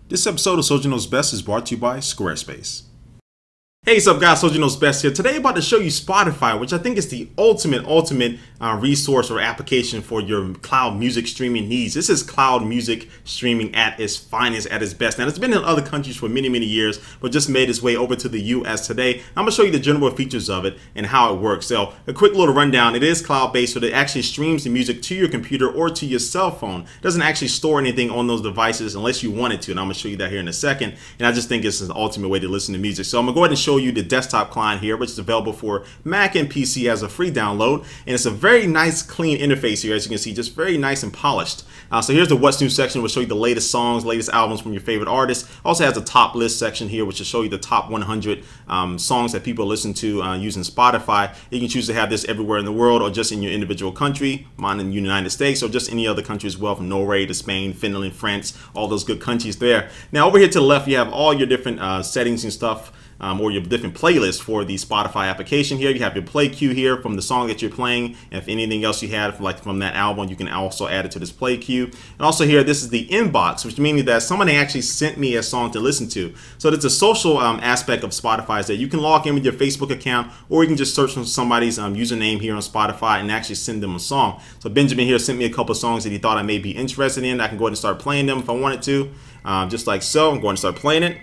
This episode of Soldier Knows Best is brought to you by Squarespace. Hey, what's up guys, Soldier Knows Best here. Today I'm about to show you Spotify, which I think is the ultimate resource or application for your cloud music streaming needs. This is cloud music streaming at its finest, at its best. Now, it's been in other countries for many years, but just made its way over to the US today. I'm gonna show you the general features of it and how it works. So a quick little rundown. It is cloud-based, so it actually streams the music to your computer or to your cell phone. It doesn't actually store anything on those devices unless you want it to, and I'm gonna show you that here in a second. And I just think it's the ultimate way to listen to music. So I'm gonna go ahead and show you the desktop client here, which is available for Mac and PC as a free download, and it's a very nice clean interface here, as you can see, just very nice and polished. So here's the what's new section, which will show you the latest songs, latest albums from your favorite artists. Also has a top list section here, which will show you the top 100 songs that people listen to using Spotify. You can choose to have this everywhere in the world or just in your individual country, mine in the United States, or just any other country as well, from Norway to Spain, Finland, France, all those good countries there. Now over here to the left, you have all your different settings and stuff, or your different playlists for the Spotify application here. You have your play queue here from the song that you're playing. And if anything else you had from that album, you can also add it to this play queue. And also here, this is the inbox, which means that somebody actually sent me a song to listen to. So it's a social aspect of Spotify, is that you can log in with your Facebook account, or you can just search for somebody's username here on Spotify and actually send them a song. So Benjamin here sent me a couple of songs that he thought I may be interested in. I can go ahead and start playing them if I wanted to, just like so. I'm going to start playing it.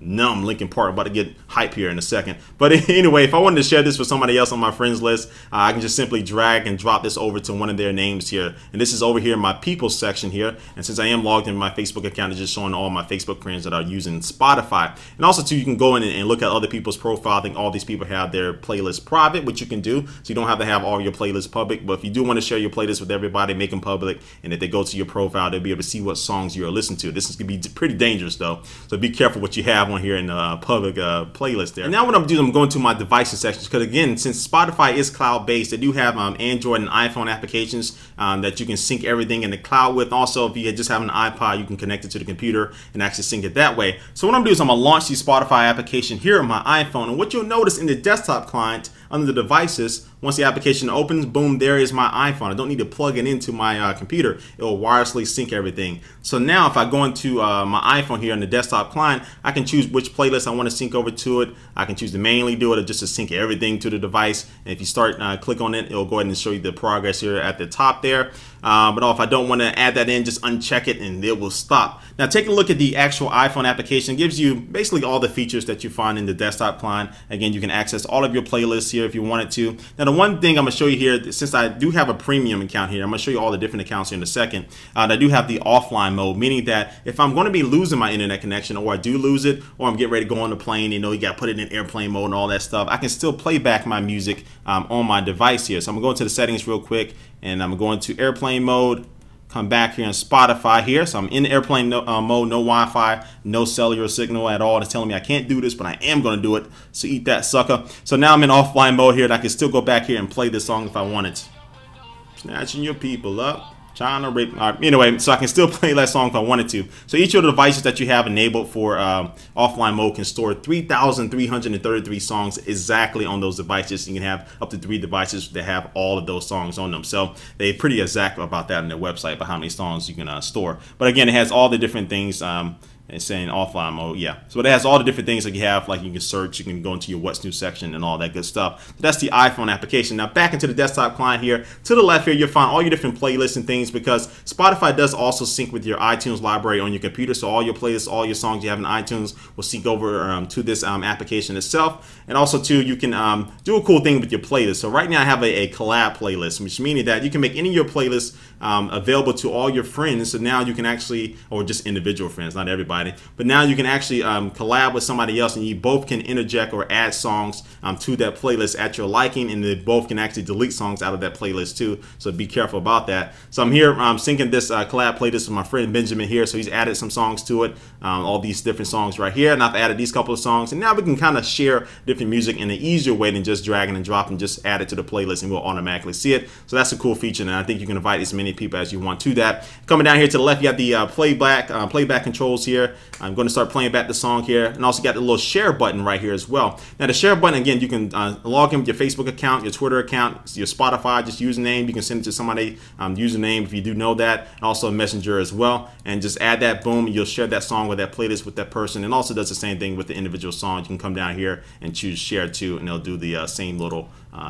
Numb Linkin Park, about to get hype here in a second. But anyway, if I wanted to share this with somebody else on my friends list, I can just simply drag and drop this over to one of their names here. And this is over here in my people section here. And since I am logged in my Facebook account, it's just showing all my Facebook friends that are using Spotify. And also too, you can go in and look at other people's profile. I think all these people have their playlist private, which you can do. So you don't have to have all your playlists public. But if you do want to share your playlist with everybody, make them public. And if they go to your profile, they'll be able to see what songs you're listening to. This is going to be pretty dangerous though. So be careful what you have on here in the public playlist there. And now what I'm doing, I'm going to my devices section, because again, since Spotify is cloud-based, they do have Android and iPhone applications that you can sync everything in the cloud with. Also, if you just have an iPod, you can connect it to the computer and actually sync it that way. So what I'm doing is I'm gonna launch the Spotify application here on my iPhone, and what you'll notice in the desktop client under the devices, once the application opens, boom, there is my iPhone. I don't need to plug it into my computer. It will wirelessly sync everything. So now if I go into my iPhone here on the desktop client, I can choose which playlist I want to sync over to it. I can choose to manually do it or just to sync everything to the device. And if you start click on it, it'll go ahead and show you the progress here at the top there. But if I don't want to add that in, just uncheck it and it will stop. Now taking a look at the actual iPhone application, it gives you basically all the features that you find in the desktop client. Again, you can access all of your playlists here if you wanted to. Now the one thing I'm going to show you here, since I do have a premium account here, I'm going to show you all the different accounts here in a second. I do have the offline mode, meaning that if I'm going to be losing my internet connection, or I do lose it, or I'm getting ready to go on the plane, you know, you got to put it in airplane mode and all that stuff, I can still play back my music on my device here. So I'm going to go into the settings real quick, and I'm going to airplane mode. Come back here on Spotify here. So I'm in airplane mode, no Wi-Fi, no cellular signal at all. It's telling me I can't do this, but I am going to do it. So eat that, sucker. So now I'm in offline mode here, and I can still go back here and play this song if I wanted. Snatching your people up. Trying to rape. Anyway, so I can still play that song if I wanted to. So each of the devices that you have enabled for offline mode can store 3,333 songs exactly on those devices. You can have up to 3 devices that have all of those songs on them. So they're pretty exact about that on their website, about how many songs you can store. But again, it has all the different things. It's saying offline mode, yeah. So it has all the different things that you have, like you can search, you can go into your what's new section and all that good stuff. So that's the iPhone application. Now back into the desktop client here, to the left here, you'll find all your different playlists and things, because Spotify does also sync with your iTunes library on your computer. So all your playlists, all your songs you have in iTunes will sync over to this application itself. And also too, you can do a cool thing with your playlist. So right now I have a collab playlist, which meaning that you can make any of your playlists available to all your friends. So now you can actually, or just individual friends, not everybody, but now you can actually collab with somebody else, and you both can interject or add songs to that playlist at your liking, and they both can actually delete songs out of that playlist too. So be careful about that. So I'm here syncing this collab playlist with my friend Benjamin here. So he's added some songs to it, all these different songs right here, and I've added these couple of songs, and now we can kind of share different music in an easier way than just dragging and dropping. Just add it to the playlist and we'll automatically see it. So that's a cool feature, and I think you can invite as many people as you want to that. Coming down here to the left, you have the playback controls here. here. I'm going to start playing back the song here, and also got the little share button right here as well. Now the share button, again, you can log in with your Facebook account, your Twitter account, your Spotify, just username. You can send it to somebody, username if you do know that, and also a messenger as well, and just add that, boom, and you'll share that song with that playlist with that person. And also does the same thing with the individual songs. You can come down here and choose share to, and they'll do the same little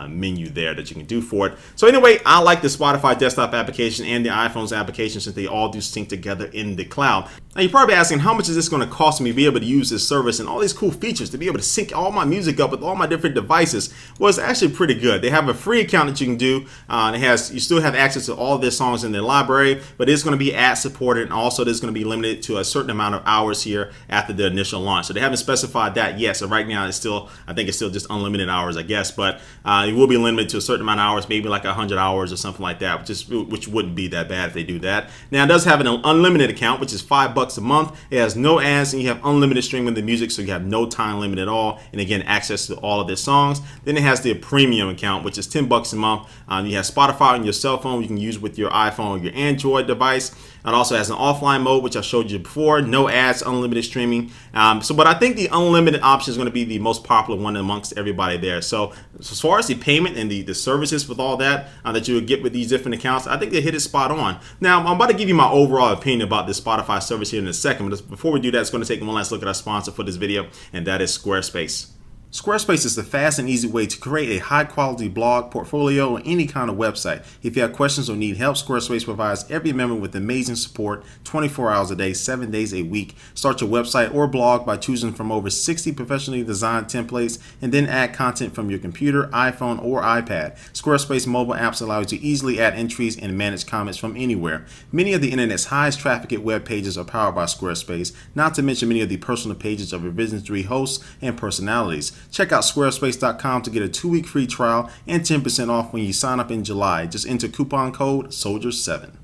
menu there that you can do for it. So anyway, I like the Spotify desktop application and the iPhone's application since they all do sync together in the cloud. Now you're probably asking, how much is this going to cost me to be able to use this service and all these cool features to be able to sync all my music up with all my different devices? Well, it's actually pretty good. They have a free account that you can do. You still have access to all of their songs in their library, but it's going to be ad supported, and also there's going to be limited to a certain amount of hours here after the initial launch. So they haven't specified that yet. So right now it's still, I think it's still just unlimited hours, I guess, but it will be limited to a certain amount of hours, maybe like 100 hours or something like that, which wouldn't be that bad if they do that. Now it does have an unlimited account, which is $5 a month. It has no ads, and you have unlimited streaming of the music, so you have no time limit at all, and again, access to all of their songs. Then it has the premium account, which is $10 a month. You have Spotify on your cell phone you can use with your iPhone or your Android device. It also has an offline mode, which I showed you before, no ads, unlimited streaming. But I think the unlimited option is going to be the most popular one amongst everybody there. So as far as the payment and the services with all that that you would get with these different accounts, I think they hit it spot on. Now, I'm about to give you my overall opinion about this Spotify service here in a second, but before we do that, it's going to take one last look at our sponsor for this video, and that is Squarespace. Squarespace is the fast and easy way to create a high-quality blog, portfolio, or any kind of website. If you have questions or need help, Squarespace provides every member with amazing support 24 hours a day, 7 days a week. Start your website or blog by choosing from over 60 professionally designed templates, and then add content from your computer, iPhone, or iPad. Squarespace mobile apps allow you to easily add entries and manage comments from anywhere. Many of the internet's highest trafficked web pages are powered by Squarespace, not to mention many of the personal pages of your Business hosts and personalities. Check out squarespace.com to get a 2-week free trial and 10% off when you sign up in July. Just enter coupon code SOLDIER7.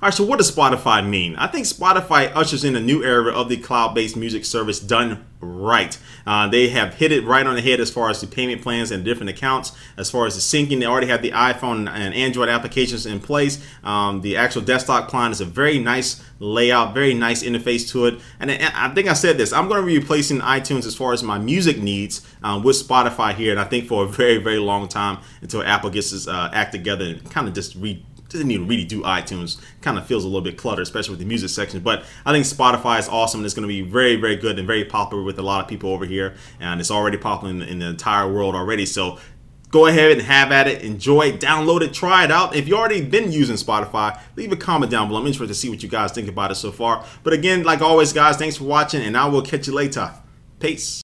All right, so what does Spotify mean? I think Spotify ushers in a new era of the cloud-based music service done right. They have hit it right on the head as far as the payment plans and different accounts. As far as the syncing, they already have the iPhone and Android applications in place. The actual desktop client is a very nice layout, very nice interface to it. And I think I said this, I'm going to be replacing iTunes as far as my music needs with Spotify here, and I think for a very, very long time until Apple gets its act together and kind of just doesn't even really do iTunes. Kind of feels a little bit cluttered, especially with the music section. But I think Spotify is awesome, and it's going to be very, very good and very popular with a lot of people over here. And it's already popular in the entire world already. So go ahead and have at it, enjoy it, download it, try it out. If you've already been using Spotify, leave a comment down below. I'm interested to see what you guys think about it so far. But again, like always, guys, thanks for watching, and I will catch you later. Peace.